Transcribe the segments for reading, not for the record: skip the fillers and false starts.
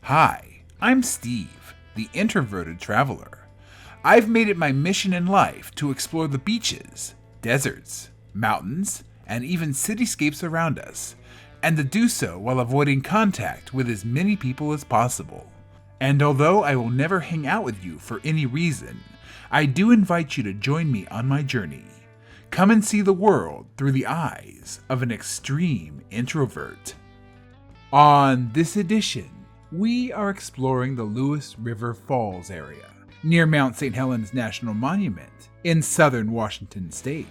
Hi, I'm Steve, the introverted traveler. I've made it my mission in life to explore the beaches, deserts, mountains, and even cityscapes around us, and to do so while avoiding contact with as many people as possible. And although I will never hang out with you for any reason, I do invite you to join me on my journey. Come and see the world through the eyes of an extreme introvert. On this edition, we are exploring the Lewis River Falls area, near Mount St. Helens National Monument in southern Washington state.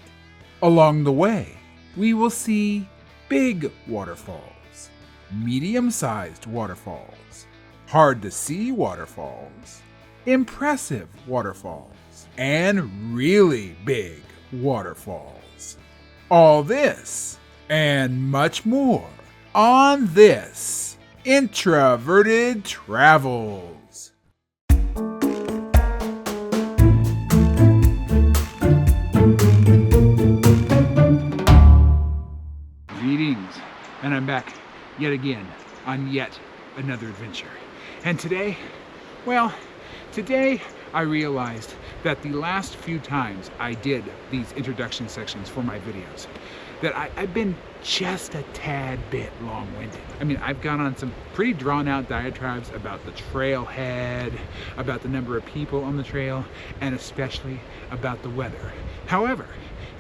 Along the way, we will see big waterfalls, medium-sized waterfalls, hard-to-see waterfalls, impressive waterfalls, and really big waterfalls. All this and much more on this Introverted Travels. Greetings, and I'm back yet again on yet another adventure. And today I realized that the last few times I did these introduction sections for my videos, that I've been just a tad bit long-winded. I mean, I've gone on some pretty drawn-out diatribes about the trailhead, about the number of people on the trail, and especially about the weather. However,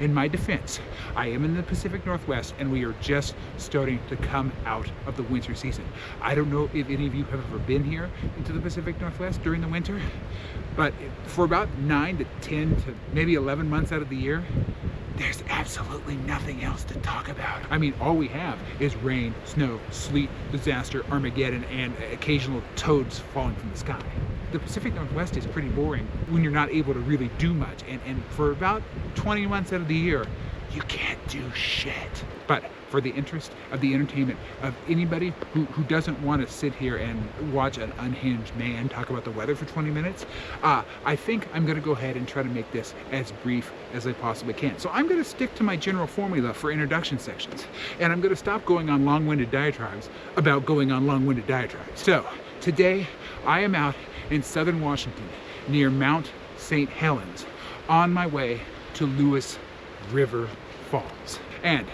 in my defense, I am in the Pacific Northwest and we are just starting to come out of the winter season. I don't know if any of you have ever been here into the Pacific Northwest during the winter, but for about 9 to 10 to maybe 11 months out of the year, there's absolutely nothing else to talk about. I mean, all we have is rain, snow, sleet, disaster, Armageddon, and occasional toads falling from the sky. The Pacific Northwest is pretty boring when you're not able to really do much. And for about 20 months out of the year, you can't do shit. But for the interest of the entertainment of anybody who doesn't want to sit here and watch an unhinged man talk about the weather for 20 minutes, I think I'm going to go ahead and try to make this as brief as I possibly can. So I'm going to stick to my general formula for introduction sections, and I'm going to stop going on long-winded diatribes about going on long-winded diatribes. So today I am out in southern Washington near Mount St. Helens on my way to Lewis River Falls. And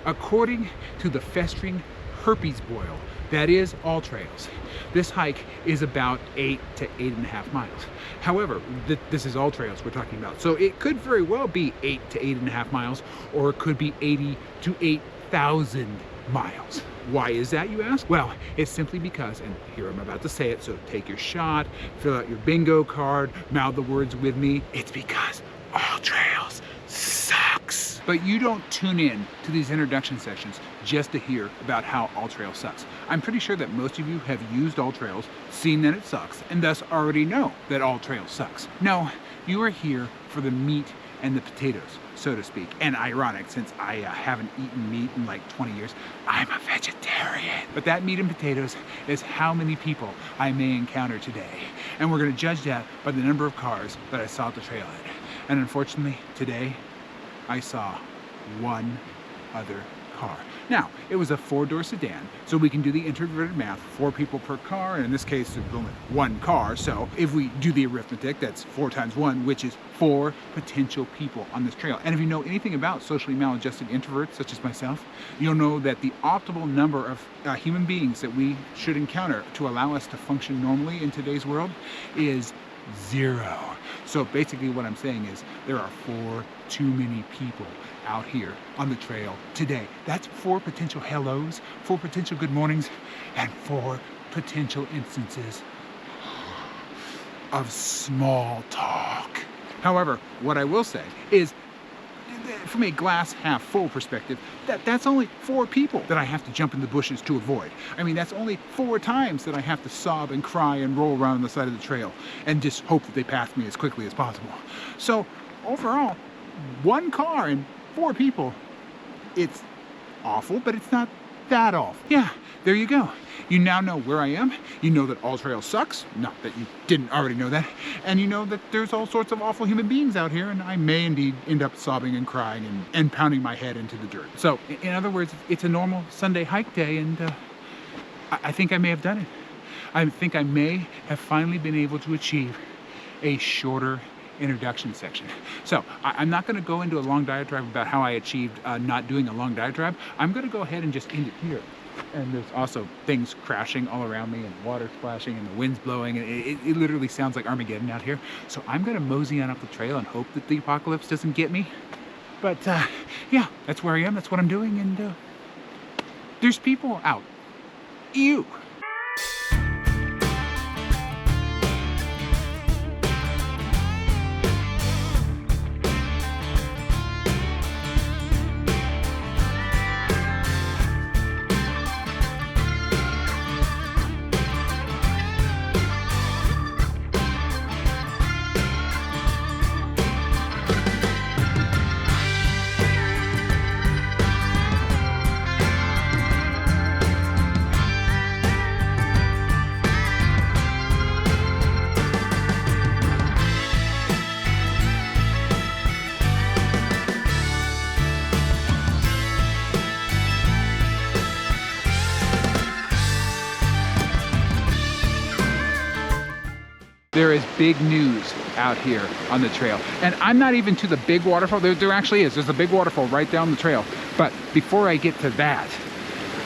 according to the festering herpes boil that is All Trails, this hike is about 8 to 8.5 miles. However, this is All Trails we're talking about, so it could very well be 8 to 8.5 miles, or it could be 80 to 8,000 miles. Why is that, you ask? Well, it's simply because, and here I'm about to say it, so take your shot, fill out your bingo card, mouth the words with me. It's because All Trails sucks. But you don't tune in to these introduction sections just to hear about how All Trails sucks. I'm pretty sure that most of you have used All Trails, seen that it sucks, and thus already know that All Trails sucks. No, you are here for the meat and the potatoes, so to speak. And ironic, since I haven't eaten meat in like 20 years, I'm a vegetarian. But that meat and potatoes is how many people I may encounter today. And we're gonna judge that by the number of cars that I saw at the trailhead. And unfortunately, today, I saw one other car. Now, it was a 4-door sedan, so we can do the introverted math, 4 people per car, and in this case, there's only 1 car, so if we do the arithmetic, that's 4 times 1, which is 4 potential people on this trail. And if you know anything about socially maladjusted introverts, such as myself, you'll know that the optimal number of human beings that we should encounter to allow us to function normally in today's world is 0. So basically what I'm saying is there are 4 too many people out here on the trail today. That's 4 potential hellos, 4 potential good mornings, and 4 potential instances of small talk. However, what I will say is, from a glass half full perspective, that's only 4 people that I have to jump in the bushes to avoid. I mean, that's only 4 times that I have to sob and cry and roll around on the side of the trail and just hope that they pass me as quickly as possible. So overall, 1 car and 4 people, it's awful, but it's not that awful. Yeah, there you go. You now know where I am. You know that All Trails sucks. Not that you didn't already know that. And you know that there's all sorts of awful human beings out here, and I may indeed end up sobbing and crying and pounding my head into the dirt. So, in other words, it's a normal Sunday hike day, and I think I may have done it. I think I may have finally been able to achieve a shorter introduction section. So I'm not going to go into a long diatribe about how I achieved not doing a long diatribe. I'm going to go ahead and just end it here. And there's also things crashing all around me and water splashing and the wind's blowing, and it literally sounds like Armageddon out here. So I'm going to mosey on up the trail and hope that the apocalypse doesn't get me. But yeah, that's where I am, that's what I'm doing, and there's people out. Ew. There is big news out here on the trail. And I'm not even to the big waterfall. There actually is. There's a big waterfall right down the trail. But before I get to that,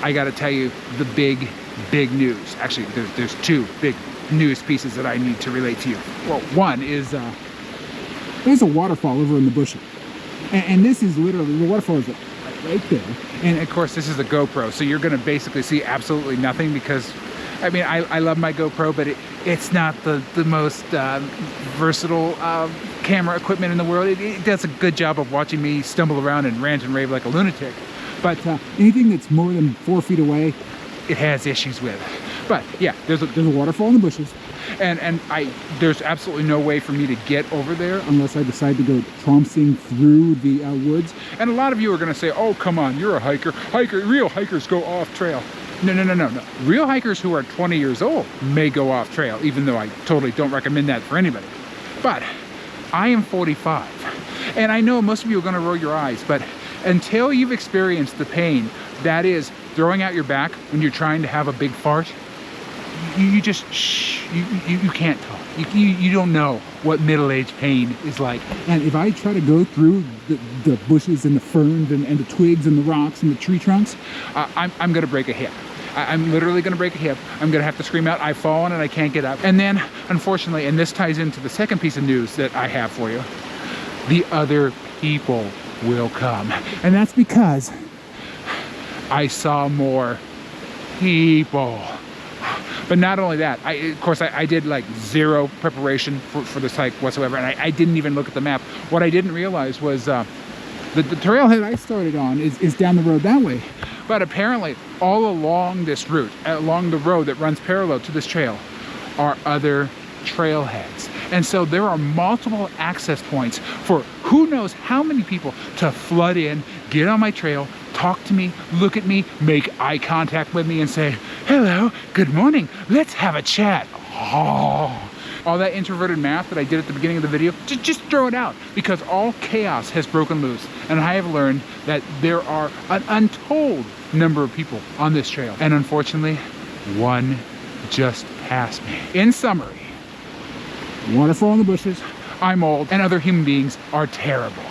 I gotta tell you the big news. Actually, there's two big news pieces that I need to relate to you. Well, one is there's a waterfall over in the bushes. And this is literally, the waterfall is right there. And of course, this is a GoPro. So you're gonna basically see absolutely nothing because I mean, I love my GoPro, but it's not the most versatile camera equipment in the world. It does a good job of watching me stumble around and rant and rave like a lunatic. But anything that's more than 4 feet away, it has issues with. But yeah, there's a waterfall in the bushes. And there's absolutely no way for me to get over there unless I decide to go trompsing through the woods. And a lot of you are gonna say, oh, come on, you're a hiker. Real hikers go off trail. No. Real hikers who are 20 years old may go off trail, even though I totally don't recommend that for anybody. But I am 45. And I know most of you are gonna roll your eyes, but until you've experienced the pain that is throwing out your back when you're trying to have a big fart, you just, you can't talk. You don't know what middle-aged pain is like. And if I try to go through the bushes and the ferns and the twigs and the rocks and the tree trunks, I'm gonna break a hip. I'm literally gonna break a hip. I'm gonna have to scream out, I've fallen and I can't get up. And then, unfortunately, and this ties into the second piece of news that I have for you, the other people will come. And that's because I saw more people. But not only that, of course, I did like zero preparation for this hike whatsoever, and I didn't even look at the map. What I didn't realize was the trailhead I started on is down the road that way. But apparently, all along this route, along the road that runs parallel to this trail, are other trailheads. And so there are multiple access points for who knows how many people to flood in, get on my trail, talk to me, look at me, make eye contact with me and say, hello, good morning, let's have a chat. Oh. All that introverted math that I did at the beginning of the video, just throw it out, because all chaos has broken loose. And I have learned that there are an untold number of people on this trail. And unfortunately, one just passed me. In summary, waterfall in the bushes, I'm old, and other human beings are terrible.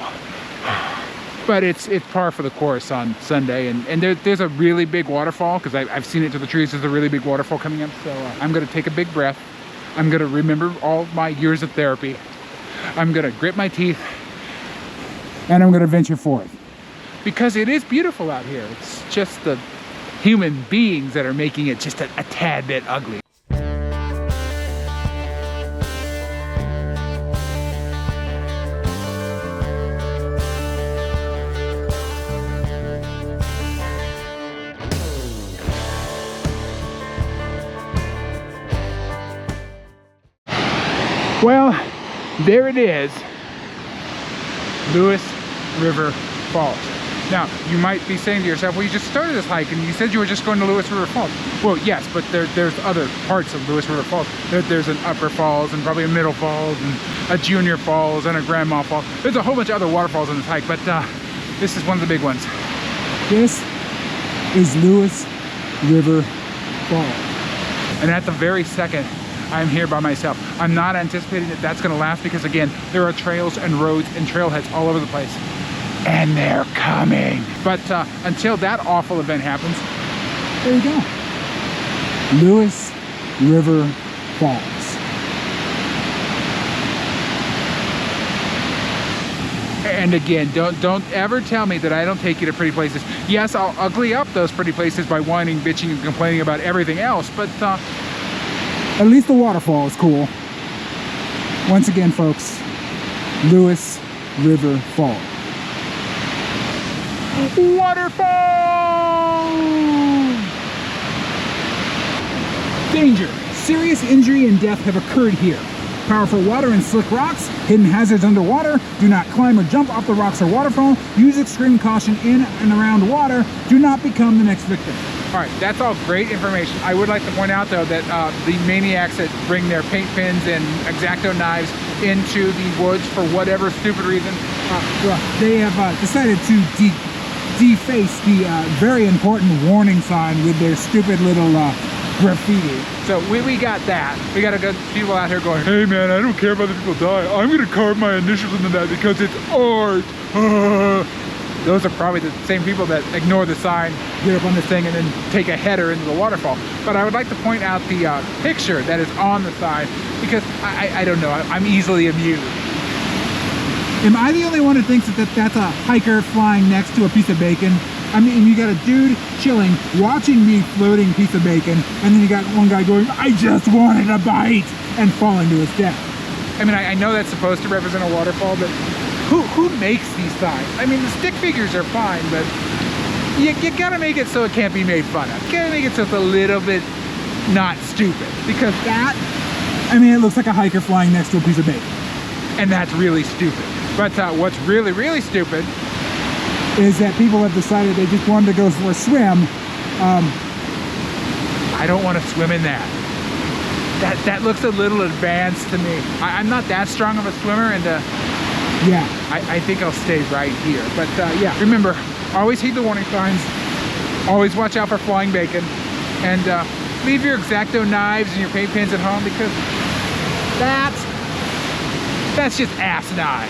But it's par for the course on Sunday, and there's a really big waterfall, because I've seen it to the trees. There's a really big waterfall coming up, so I'm gonna take a big breath. I'm gonna remember all my years of therapy. I'm gonna grit my teeth, and I'm gonna venture forth. Because it is beautiful out here. It's just the human beings that are making it just a tad bit ugly. Well, there it is, Lewis River Falls. Now, you might be saying to yourself, well, you just started this hike and you said you were just going to Lewis River Falls. Well, yes, but there's other parts of Lewis River Falls. There's an Upper Falls and probably a Middle Falls and a Junior Falls and a Grandma Falls. There's a whole bunch of other waterfalls on this hike, but this is one of the big ones. This is Lewis River Falls. And at the very second, I'm here by myself. I'm not anticipating that that's gonna last because again, there are trails and roads and trailheads all over the place. And they're coming. But until that awful event happens, there you go. Lewis River Falls. And again, don't ever tell me that I don't take you to pretty places. Yes, I'll ugly up those pretty places by whining, bitching, and complaining about everything else, but at least the waterfall is cool. Once again, folks, Lewis River Falls. Waterfall! Danger! Serious injury and death have occurred here. Powerful water and slick rocks, hidden hazards underwater, do not climb or jump off the rocks or waterfall, use extreme caution in and around water, do not become the next victim. All right, that's all great information. I would like to point out though that the maniacs that bring their paint pens and X-Acto knives into the woods for whatever stupid reason, they have decided to deface the very important warning sign with their stupid little graffiti. So we got that. We got a good people out here going, hey man, I don't care if other people die. I'm gonna carve my initials into that because it's art. Those are probably the same people that ignore the sign, get up on this thing, and then take a header into the waterfall. But I would like to point out the picture that is on the sign because I don't know, I'm easily amused. Am I the only one who thinks that that's a hiker flying next to a piece of bacon? I mean, you got a dude chilling, watching the floating piece of bacon, and then you got one guy going, I just wanted a bite, and falling to his death. I mean, I know that's supposed to represent a waterfall, but who makes these signs? I mean, the stick figures are fine, but you gotta make it so it can't be made fun of. You gotta make it so it's a little bit not stupid, because that, I mean, it looks like a hiker flying next to a piece of bacon. And that's really stupid. But what's really, really stupid is that people have decided they just wanted to go for a swim. I don't want to swim in that. That looks a little advanced to me. I'm not that strong of a swimmer, and yeah, I think I'll stay right here. But yeah, remember, always heed the warning signs, always watch out for flying bacon, and leave your X-Acto knives and your paint pens at home because that's just asinine.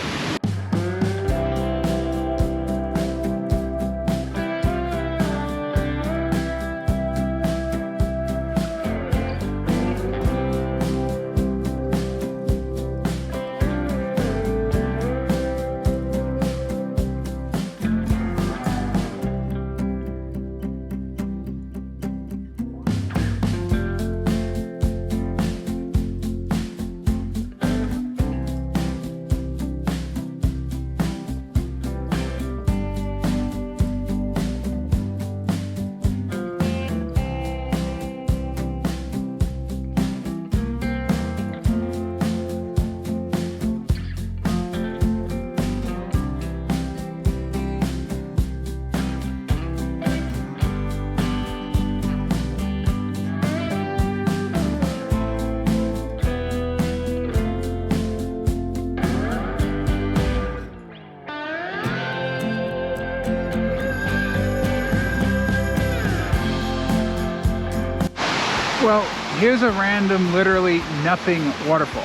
Well, here's a random, literally nothing waterfall.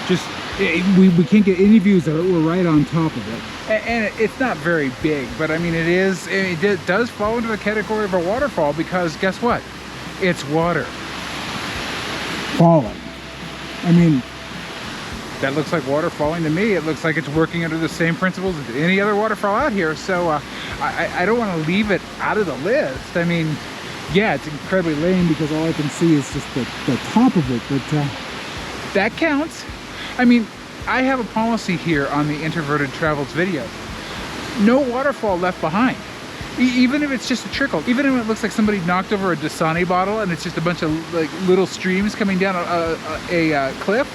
Just, we can't get any views of it. We're right on top of it. And it's not very big, but I mean, it does fall into the category of a waterfall because guess what? It's water. Falling. I mean, that looks like water falling to me. It looks like it's working under the same principles as any other waterfall out here. So I don't want to leave it out of the list. I mean, yeah, it's incredibly lame because all I can see is just the top of it, but that counts. I mean, I have a policy here on the Introverted Travels videos. No waterfall left behind. Even if it's just a trickle, even if it looks like somebody knocked over a Dasani bottle and it's just a bunch of like little streams coming down a cliff,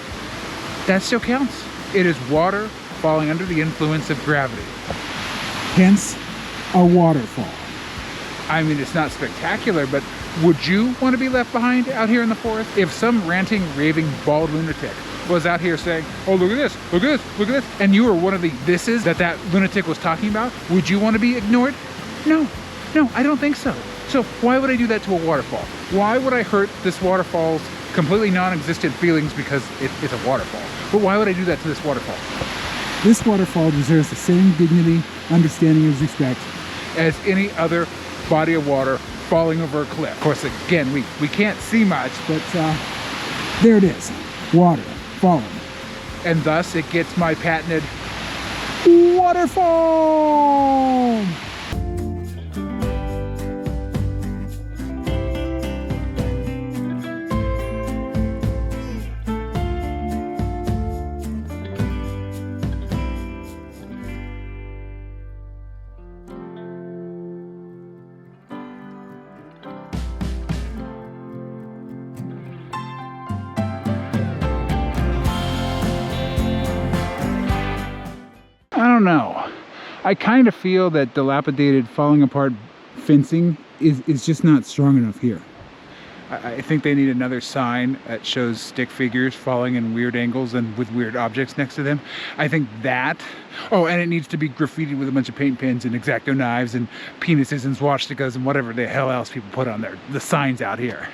that still counts. It is water falling under the influence of gravity. Hence, a waterfall. I mean, it's not spectacular, but would you want to be left behind out here in the forest? If some ranting, raving, bald lunatic was out here saying, oh, look at this, look at this, look at this, and you were one of the thises that lunatic was talking about, would you want to be ignored? No, I don't think so. So why would I do that to a waterfall? Why would I hurt this waterfall's completely non-existent feelings because it's a waterfall. But why would I do that to this waterfall? This waterfall deserves the same dignity, understanding, and respect as any other body of water falling over a cliff. Of course, again, we can't see much, but there it is, water falling. And thus it gets my patented waterfall. I don't know. I kind of feel that dilapidated, falling apart fencing is just not strong enough here. I think they need another sign that shows stick figures falling in weird angles and with weird objects next to them. I think that. Oh, and it needs to be graffitied with a bunch of paint pens and X-Acto knives and penises and swastikas and whatever the hell else people put on the signs out here.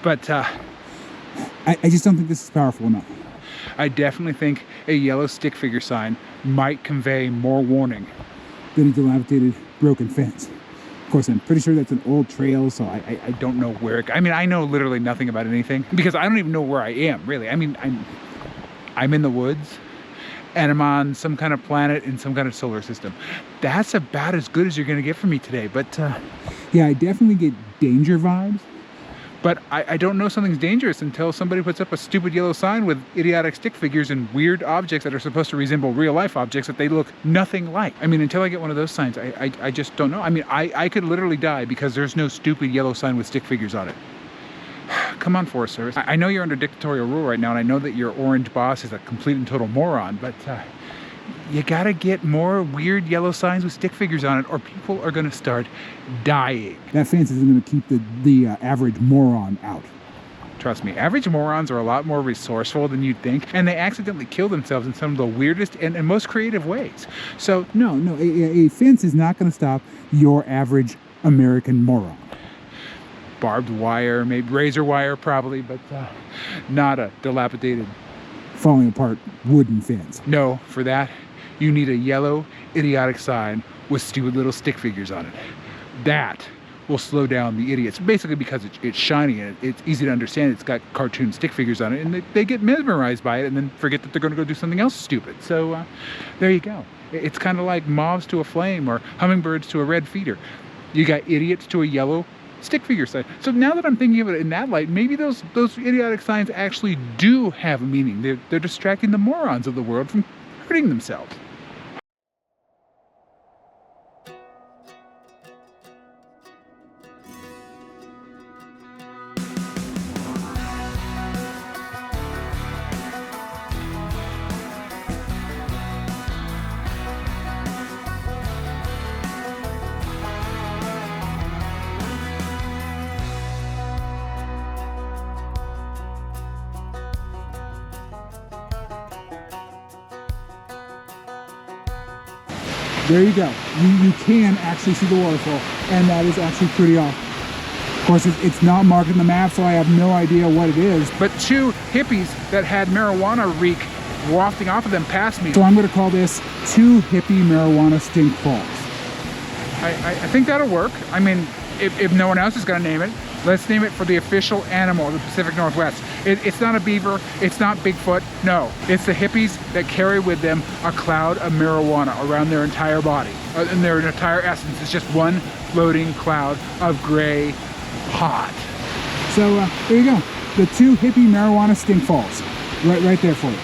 But I just don't think this is powerful enough. I definitely think a yellow stick figure sign might convey more warning than a dilapidated, broken fence. Of course, I'm pretty sure that's an old trail, so I don't know where I mean, I know literally nothing about anything because I don't even know where I am, really. I mean, I'm in the woods and I'm on some kind of planet in some kind of solar system. That's about as good as you're gonna get from me today, but yeah, I definitely get danger vibes. But I don't know something's dangerous until somebody puts up a stupid yellow sign with idiotic stick figures and weird objects that are supposed to resemble real life objects that they look nothing like. I mean, until I get one of those signs, I just don't know. I mean, I could literally die because there's no stupid yellow sign with stick figures on it. Come on, Forest Service. I know you're under dictatorial rule right now, and I know that your orange boss is a complete and total moron, but you gotta get more weird yellow signs with stick figures on it or people are gonna start dying. That fence isn't gonna keep the average moron out. Trust me, average morons are a lot more resourceful than you'd think, and they accidentally kill themselves in some of the weirdest and most creative ways. So no, a fence is not gonna stop your average American moron. Barbed wire, maybe razor wire probably, but not a dilapidated, falling apart wooden fence. No, for that, you need a yellow, idiotic sign with stupid little stick figures on it. That will slow down the idiots, basically because it's shiny and it's easy to understand. It's got cartoon stick figures on it, and they get mesmerized by it and then forget that they're going to go do something else stupid. So there you go. It's kind of like moths to a flame or hummingbirds to a red feeder. You got idiots to a yellow stick figure sign. So now that I'm thinking of it in that light, maybe those idiotic signs actually do have a meaning. They're distracting the morons of the world from hurting themselves. There you go. You can actually see the waterfall, and that is actually pretty awesome. Of course, it's not marked on the map, so I have no idea what it is. But two hippies that had marijuana reek wafting off of them passed me. So I'm going to call this 2 hippie marijuana stink falls. I think that'll work. I mean, if no one else is going to name it, let's name it for the official animal of the Pacific Northwest. It's not a beaver, it's not Bigfoot, no. It's the hippies that carry with them a cloud of marijuana around their entire body. And their entire essence is just one floating cloud of gray pot. So there you go. The 2 hippie marijuana stink falls. Right there for you.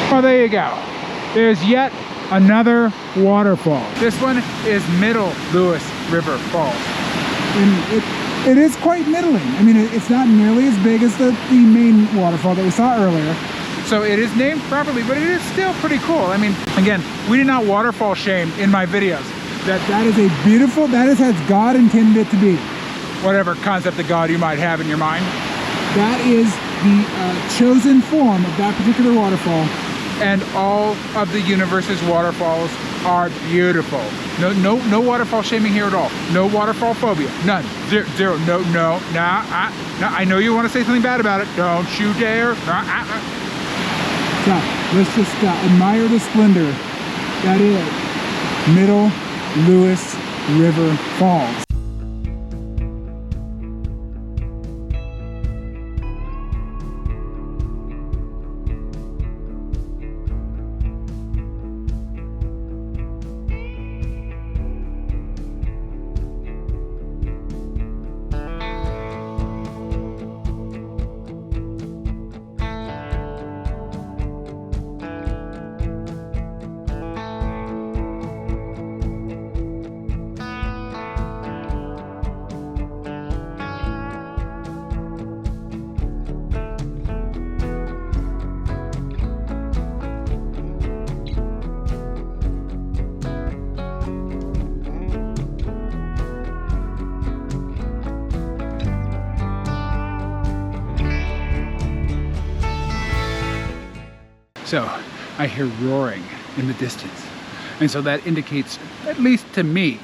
Well, there you go. There's yet another waterfall. This one is Middle Lewis River Falls. And it is quite middling. I mean, it's not nearly as big as the main waterfall that we saw earlier. So it is named properly, but it is still pretty cool. I mean, again, we did not waterfall shame in my videos. That is a beautiful, that is as God intended it to be. whatever concept of God you might have in your mind. That is the chosen form of that particular waterfall. And all of the universe's waterfalls are beautiful. No waterfall shaming here at all. No waterfall phobia. None. Zero. No. I know you want to say something bad about it. Don't you dare. So let's just admire the splendor that is Middle Lewis River Falls. So I hear roaring in the distance. And so that indicates, at least to me,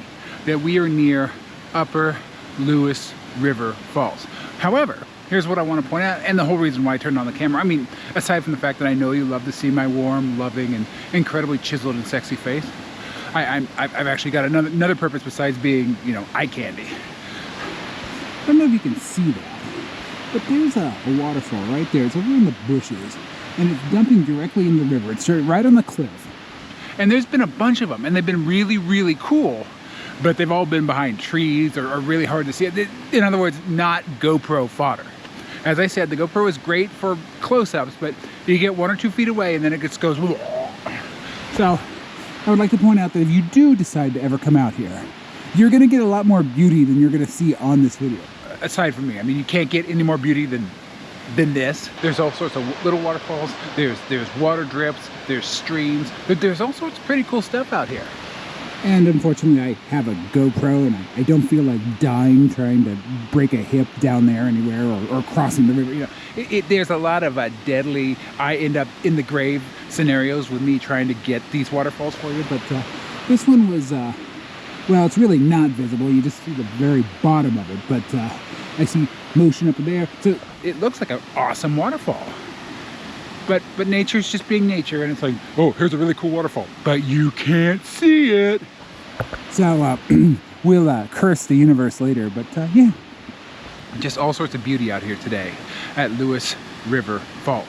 that we are near Upper Lewis River Falls. However, here's what I want to point out, and the whole reason why I turned on the camera. I mean, aside from the fact that I know you love to see my warm, loving, and incredibly chiseled and sexy face, I've actually got another purpose besides being, you know, eye candy. I don't know if you can see that, but there's a waterfall right there. It's over in the bushes, and it's dumping directly in the river. It's right on the cliff. And there's been a bunch of them, and they've been really, really cool, but they've all been behind trees or really hard to see. In other words, not GoPro fodder. As I said, the GoPro is great for close-ups, but you get 1 or 2 feet away and then it just goes. So I would like to point out that if you do decide to ever come out here, you're going to get a lot more beauty than you're going to see on this video. Aside from me, I mean, you can't get any more beauty than this. There's all sorts of little waterfalls. There's water drips. There's streams. There's all sorts of pretty cool stuff out here. And unfortunately, I have a GoPro, and I don't feel like dying trying to break a hip down there anywhere or crossing the river. You know, there's a lot of deadly, I end up in the grave scenarios with me trying to get these waterfalls for you. But this one was, well, it's really not visible. You just see the very bottom of it. But I see motion up there. So it looks like an awesome waterfall. But nature's just being nature, and it's like, oh, here's a really cool waterfall, but you can't see it. So we'll curse the universe later, but yeah. Just all sorts of beauty out here today at Lewis River Falls.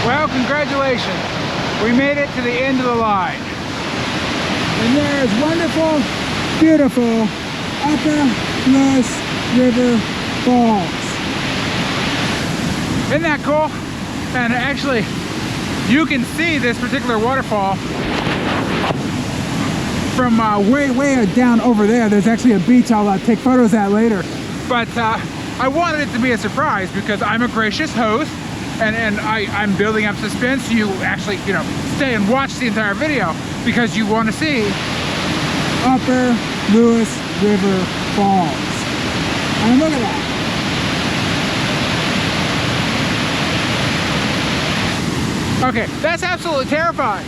Well, congratulations. We made it to the end of the line. And there's wonderful, beautiful Upper Lewis River Falls. Isn't that cool? And actually, you can see this particular waterfall from way down over there. There's actually a beach I'll take photos at later. But I wanted it to be a surprise because I'm a gracious host. And I'm building up suspense. You actually, you know, stay and watch the entire video because you want to see Upper Lewis River Falls. And look at that. Okay, that's absolutely terrifying.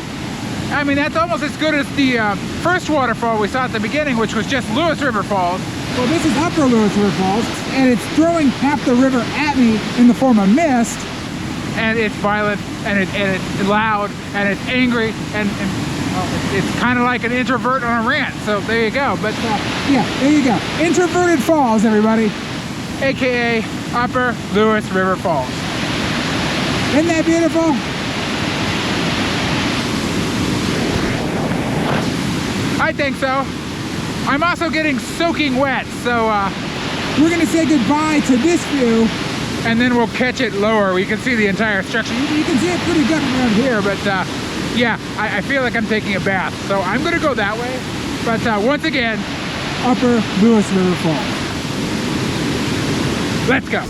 I mean, that's almost as good as the first waterfall we saw at the beginning, which was just Lewis River Falls. Well, this is Upper Lewis River Falls, and it's throwing half the river at me in the form of mist. and it's violent, and it's loud, and it's angry, and well, it's kind of like an introvert on a rant. So there you go. But yeah, there you go. Introverted Falls, everybody. AKA Upper Lewis River Falls. Isn't that beautiful? I think so. I'm also getting soaking wet, so we're gonna say goodbye to this view, and then we'll catch it lower. We can see the entire structure. You can see it pretty good around here, but yeah, I feel like I'm taking a bath, so I'm gonna go that way. But once again, Upper Lewis River Falls. Let's go.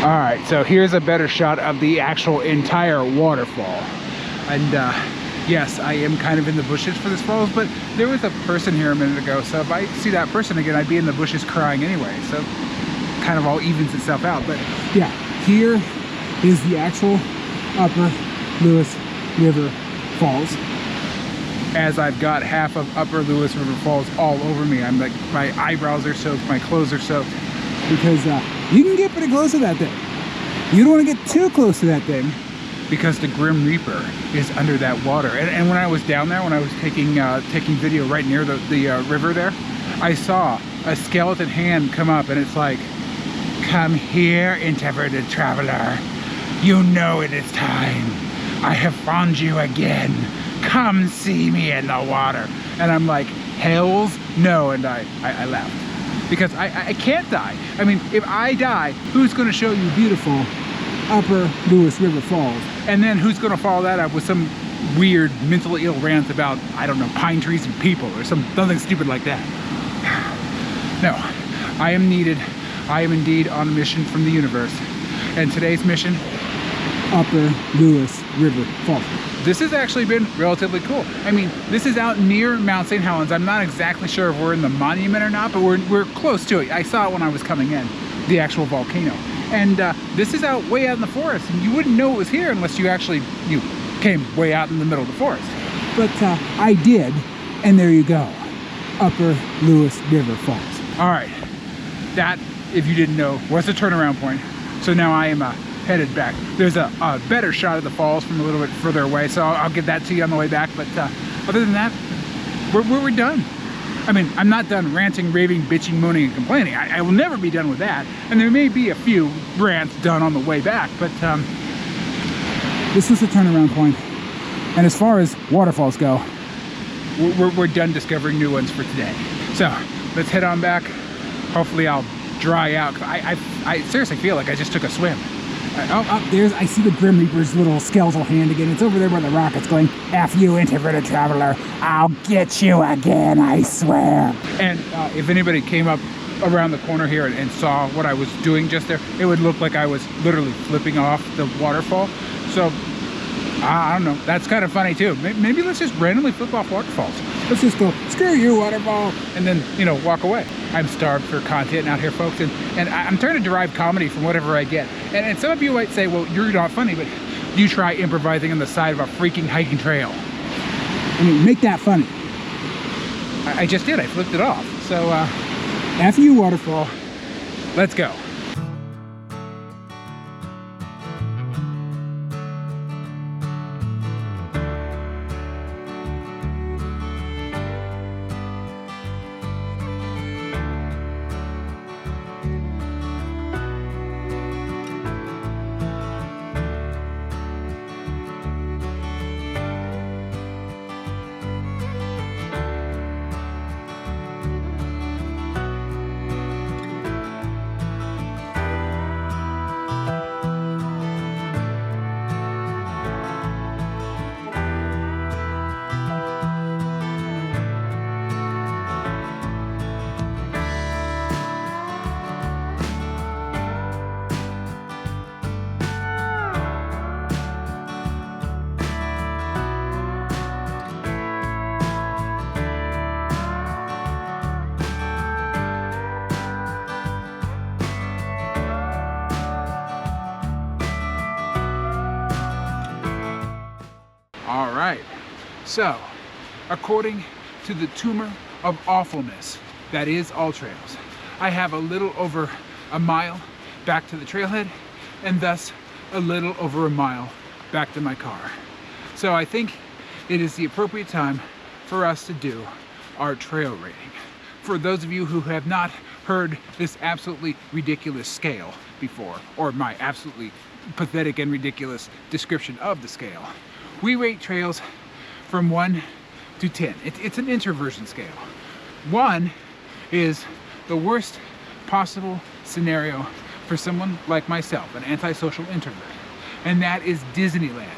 All right, so here's a better shot of the actual entire waterfall. And yes, I am kind of in the bushes for this falls, but there was a person here a minute ago, so if I see that person again, I'd be in the bushes crying anyway, so kind of all evens itself out. But yeah, here is the actual Upper Lewis River Falls. As I've got half of Upper Lewis River Falls all over me, I'm like, my eyebrows are soaked, my clothes are soaked. Because you can get pretty close to that thing. You don't want to get too close to that thing. Because the Grim Reaper is under that water. And when I was down there, when I was taking video right near the river there, I saw a skeleton hand come up, and it's like, come here, introverted traveler. You know it is time. I have found you again. Come see me in the water. And I'm like, hells no, and I laughed. Because I can't die. I mean, if I die, who's gonna show you beautiful Upper Lewis River Falls? And then who's gonna follow that up with some weird mentally ill rant about, I don't know, pine trees and people or something stupid like that? No, I am needed. I am indeed on a mission from the universe. And today's mission? Upper Lewis River Falls. This has actually been relatively cool. I mean, this is out near Mount St. Helens. I'm not exactly sure if we're in the monument or not, but we're close to it. I saw it when I was coming in, the actual volcano. And this is way out in the forest, and you wouldn't know it was here unless you actually came way out in the middle of the forest. But I did, and there you go. Upper Lewis River Falls. All right, that, if you didn't know, was the turnaround point. So now I am headed back. There's a better shot of the falls from a little bit further away, so I'll get that to you on the way back. But other than that, we're done. I mean, I'm not done ranting, raving, bitching, moaning, and complaining. I will never be done with that. And there may be a few rants done on the way back, but this was the turnaround point. And as far as waterfalls go, we're done discovering new ones for today. So let's head on back. Hopefully I'll dry out. I seriously feel like I just took a swim. I see the Grim Reaper's little skeletal hand again. It's over there by the rockets going, F you, introverted traveler. I'll get you again, I swear. And if anybody came up around the corner here and saw what I was doing just there, it would look like I was literally flipping off the waterfall. So, I don't know. That's kind of funny too. Maybe let's just randomly flip off waterfalls. Let's just go, screw you, waterfall. And then, walk away. I'm starved for content out here, folks, and I'm trying to derive comedy from whatever I get. And some of you might say, well, you're not funny, but you try improvising on the side of a freaking hiking trail. I mean, make that funny. I just did. I flipped it off. So, F you, waterfall. Let's go. So, according to the tumor of awfulness that is all trails, I have a little over a mile back to the trailhead, and thus a little over a mile back to my car. So I think it is the appropriate time for us to do our trail rating. For those of you who have not heard this absolutely ridiculous scale before, or my absolutely pathetic and ridiculous description of the scale, we rate trails from 1 to 10. It's an introversion scale. 1 is the worst possible scenario for someone like myself, an antisocial introvert, and that is Disneyland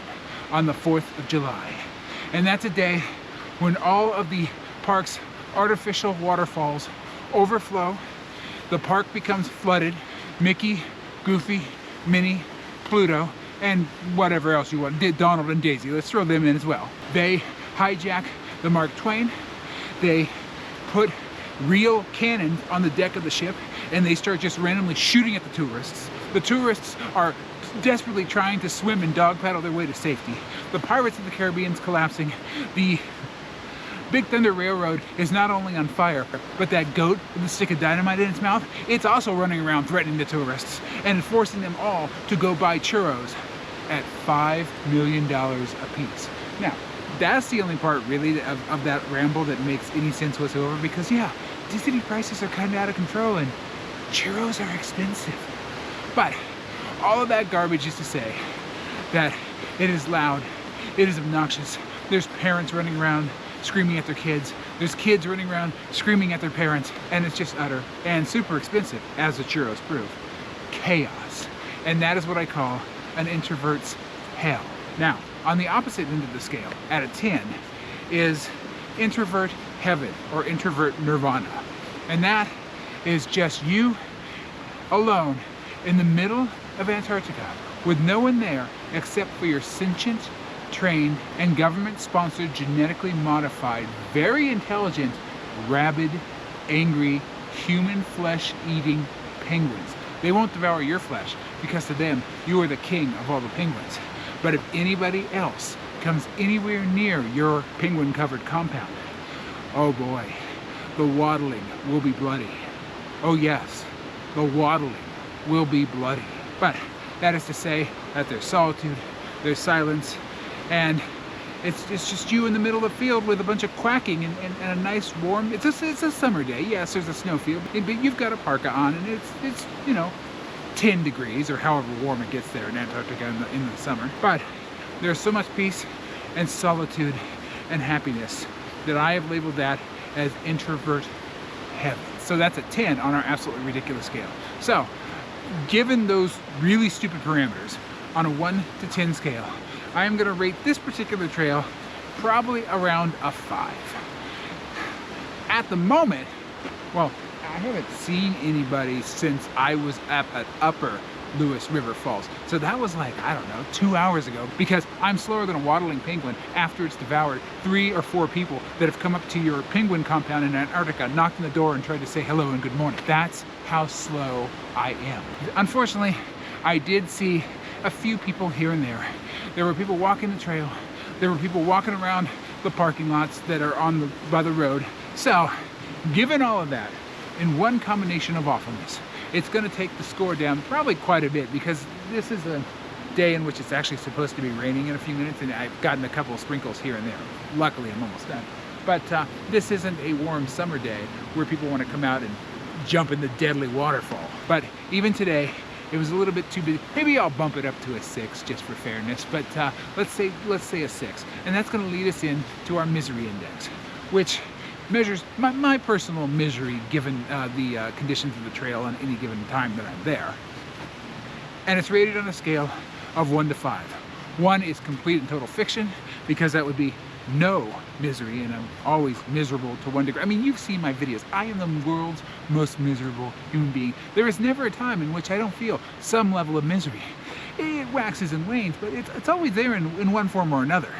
on the 4th of July. And that's a day when all of the park's artificial waterfalls overflow, the park becomes flooded, Mickey, Goofy, Minnie, Pluto, and whatever else you want, Donald and Daisy, let's throw them in as well. They hijack the Mark Twain, they put real cannons on the deck of the ship, and they start just randomly shooting at the tourists. The tourists are desperately trying to swim and dog paddle their way to safety. The Pirates of the Caribbean's collapsing. The Big Thunder Railroad is not only on fire, but that goat with the stick of dynamite in its mouth, it's also running around threatening the tourists and forcing them all to go buy churros at $5 million a piece. Now, that's the only part really of that ramble that makes any sense whatsoever, because yeah, Disney prices are kind of out of control and churros are expensive. But all of that garbage is to say that it is loud, it is obnoxious, there's parents running around screaming at their kids, there's kids running around screaming at their parents, and it's just utter and super expensive, as the churros prove. Chaos. And that is what I call an introvert's hell. Now, on the opposite end of the scale, at a 10, is introvert heaven, or introvert nirvana. And that is just you alone in the middle of Antarctica with no one there except for your sentient, trained, and government-sponsored, genetically modified, very intelligent, rabid, angry, human flesh-eating penguins. They won't devour your flesh because to them, you are the king of all the penguins. But if anybody else comes anywhere near your penguin-covered compound, oh boy, the waddling will be bloody. Oh yes, the waddling will be bloody. But that is to say that there's solitude, there's silence, and it's just you in the middle of the field with a bunch of quacking and a nice warm, it's a summer day. Yes, there's a snowfield, but you've got a parka on, and it's you know, 10 degrees or however warm it gets there in Antarctica in the summer. But there's so much peace and solitude and happiness that I have labeled that as introvert heaven. So that's a 10 on our absolutely ridiculous scale. So given those really stupid parameters on a 1 to 10 scale, I am going to rate this particular trail probably around a 5. At the moment, well, I haven't seen anybody since I was up at Upper Lewis River Falls. So that was like, I don't know, 2 hours ago, because I'm slower than a waddling penguin after it's devoured 3 or 4 people that have come up to your penguin compound in Antarctica, knocked on the door and tried to say hello and good morning. That's how slow I am. Unfortunately, I did see a few people here and there. There were people walking the trail. There were people walking around the parking lots that are by the road. So, given all of that, in one combination of awfulness, it's going to take the score down probably quite a bit, because this is a day in which it's actually supposed to be raining in a few minutes, and I've gotten a couple of sprinkles here and there. Luckily, I'm almost done. But this isn't a warm summer day where people want to come out and jump in the deadly waterfall. But even today, it was a little bit too big. Maybe I'll bump it up to a 6 just for fairness, but let's say a 6. And that's going to lead us in to our misery index, which measures my personal misery given the conditions of the trail on any given time that I'm there. And it's rated on a scale of 1 to 5. 1 is complete and total fiction, because that would be no misery, and I'm always miserable to 1 degree. I mean, you've seen my videos. I am the world's most miserable human being. There is never a time in which I don't feel some level of misery. It waxes and wanes, but it's always there in one form or another.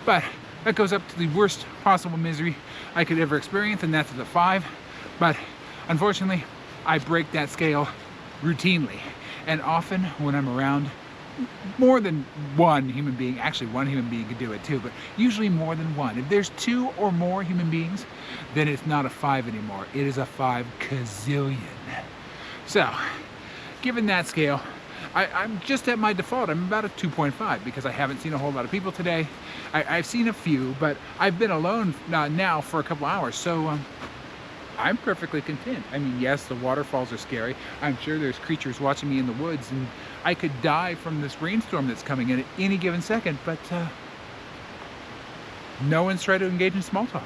But that goes up to the worst possible misery I could ever experience, and that's at a 5. But unfortunately, I break that scale routinely, and often when I'm around more than one human being, actually one human being could do it too, but usually more than one. If there's 2 or more human beings, then it's not a 5 anymore. It is a 5 gazillion. So, given that scale, I'm just at my default. I'm about a 2.5 because I haven't seen a whole lot of people today. I've seen a few, but I've been alone now for a couple hours, so I'm perfectly content. I mean, yes, the waterfalls are scary. I'm sure there's creatures watching me in the woods, and I could die from this rainstorm that's coming in at any given second, but no one's tried to engage in small talk.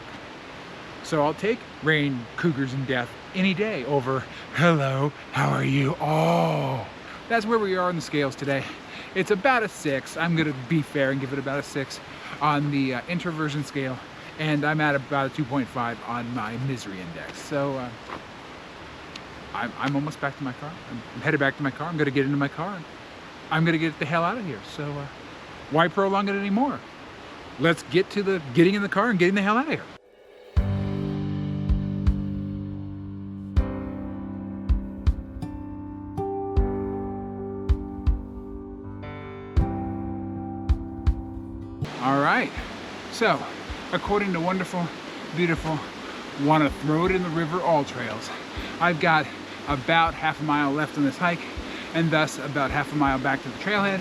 So I'll take rain, cougars, and death any day over, hello, how are you? Oh, that's where we are on the scales today. It's about a 6. I'm gonna be fair and give it about a 6 on the introversion scale. And I'm at about a 2.5 on my misery index. So I'm almost back to my car. I'm headed back to my car. I'm gonna get into my car and I'm gonna get the hell out of here. So why prolong it anymore? Let's get to the getting in the car and getting the hell out of here. All right, so according to wonderful, beautiful, want to throw it in the river all trails, I've got about half a mile left on this hike, and thus about half a mile back to the trailhead,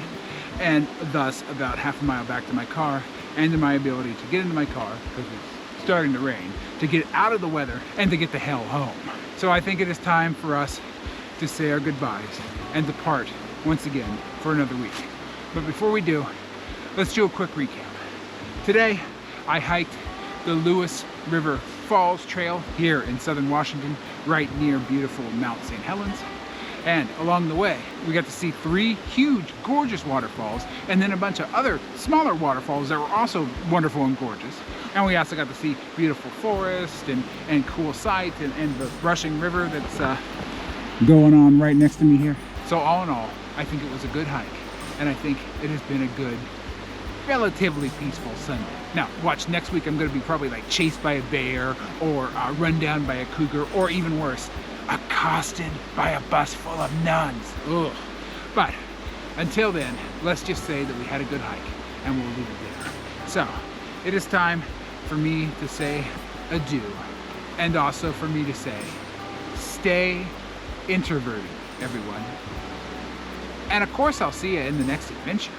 and thus about half a mile back to my car, and to my ability to get into my car, because it's starting to rain, to get out of the weather, and to get the hell home. So I think it is time for us to say our goodbyes and depart once again for another week. But before we do, let's do a quick recap. Today, I hiked the Lewis River Falls Trail here in southern Washington, right near beautiful Mount St. Helens. And along the way, we got to see 3 huge, gorgeous waterfalls, and then a bunch of other smaller waterfalls that were also wonderful and gorgeous. And we also got to see beautiful forest and cool sights and the rushing river that's going on right next to me here. So all in all, I think it was a good hike, and I think it has been a good, relatively peaceful Sunday. Now, watch, next week I'm going to be probably like chased by a bear or run down by a cougar, or even worse, accosted by a bus full of nuns. Ugh. But until then, let's just say that we had a good hike, and we'll leave it there. So, it is time for me to say adieu, and also for me to say, stay introverted, everyone. And of course, I'll see you in the next adventure.